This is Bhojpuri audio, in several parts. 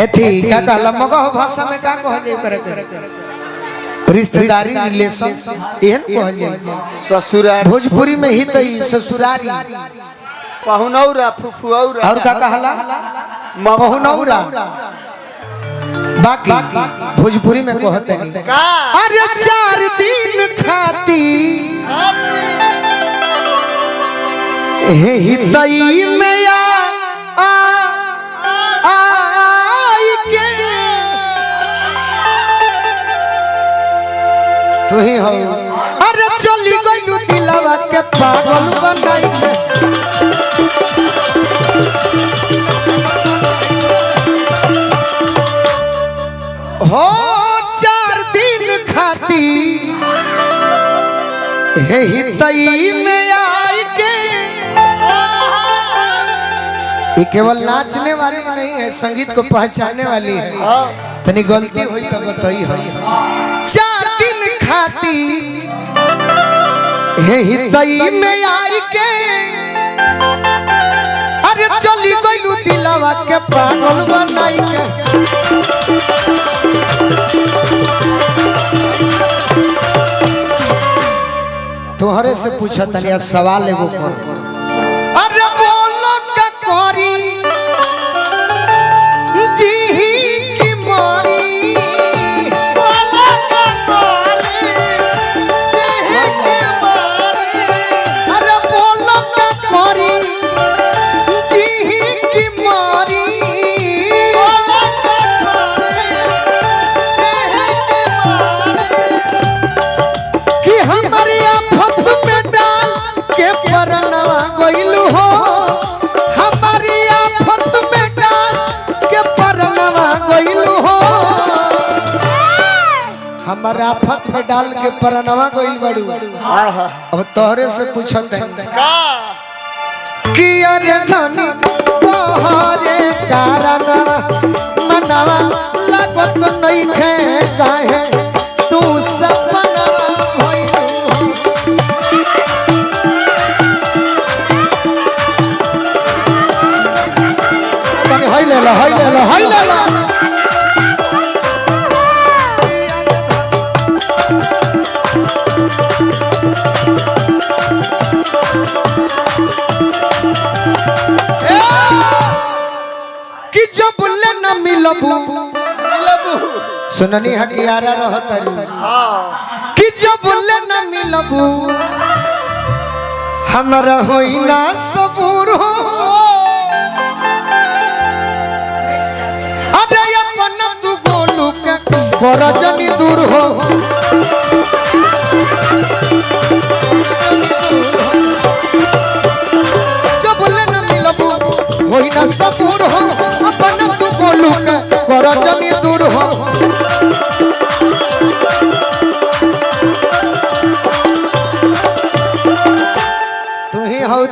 एथी का कहला मगह भाषा में का कहले करे रिश्तेदारी रिलेशन एहन कहले ससुरारी भोजपुरी में ही तो ससुरारी पहुनौरा फुफुऔरा और का कहला पहुनौरा बाकी भोजपुरी में कहते नहीं का अरे 4 दिन खाती ही तई में आई के तू ही हो अरे चली गइलू दिलवा के पागल बनाई के हो 4 दिन खाती हे तई में आई के ये केवल नाचने वाली नहीं है, संगीत को पहचानने वाली है। तनी गलती हुई तो बताई है। 4 दिन खाती हे तई में आई के अरे चली गइलू दिलवा के पागल बनाई के तोहरे से पूछा तनी सवाल एगो कर अरे बोलो का करी जी की मारी बोलो का करी जी की मारी अरे बोलो का करी जी की मारी बोलो का करी जी की मारी कि हमारी आफत में डाल के परनवा गइलू हो हमारी आफत में डाल के परनवा गइलू हो हमारा आफत में डाल के परनवा गइल बड़ू अब तोहरे से पूछत है का कि अरे धनी तोहरे कारण मनवा लागत नहीं थे काहे तू सपना होइलू हो तनी हाय ले ला कि जब ले न मिलबू सुननी हकियारा रहतरी कि जब ले न मिलबू हमरा होई ना सबूर हो अरे अपन तू गोलू के करजनी दूर हो जब ले न मिलबू होई ना सबूर हो अपन तू गोलू के करजनी दूर हो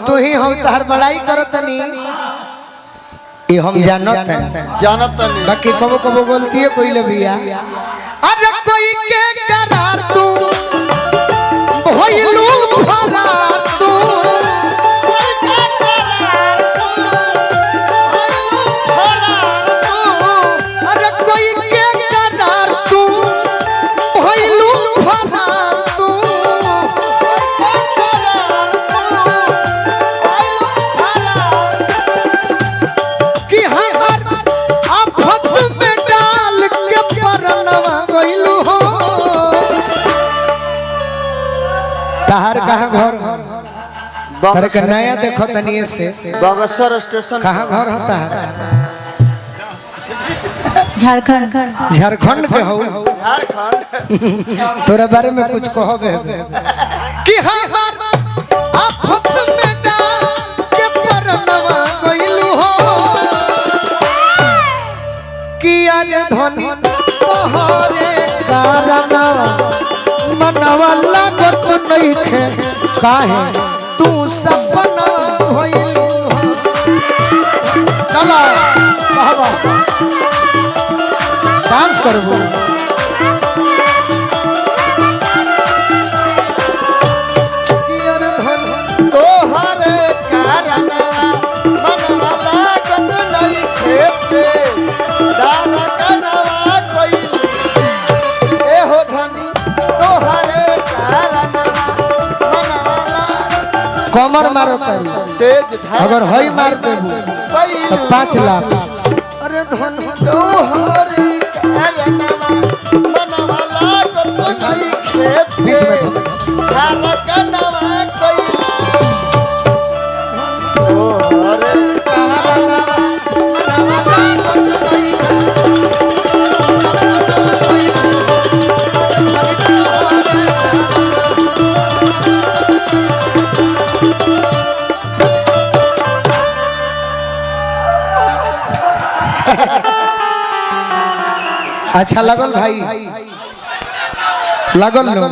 तू ही हो तार बड़ाई करत नहीं ये हम जानत नहीं बाकी कबो कबो गलती है कोई लबिया अरे कोई के करार तू होइलू भरा तू अरे कोई के करार तू होइलू भरा तू कि हमार आफत में डाल के परनवा गइलू हो तहार कहाँ घर तारे के नया देखो तनिए से बगसर स्टेशन कहाँ घर होता है झारखंड के हो झारखंड तोरा बारे में कुछ कहबे कि हमार आफत में डाल के परनवा गइलू हो कि अरे धनी तोहरे कारण मनवा लागत नहीं थे काहे तू सपना होइलू हो चला बाबा डांस करबो कि अरे धनी तोहरे कारण मनवा लागत नहीं खेते कमर मारो तारी तेज धार अगर हई मार देबू तो 5 लाख। अरे धन तोहरी करनवा मनवा लागत नहीं खेत बीच में धार कनवा कोई तोहरे करनवा मनवा लागत नहीं अच्छा लगल भाई लगल लो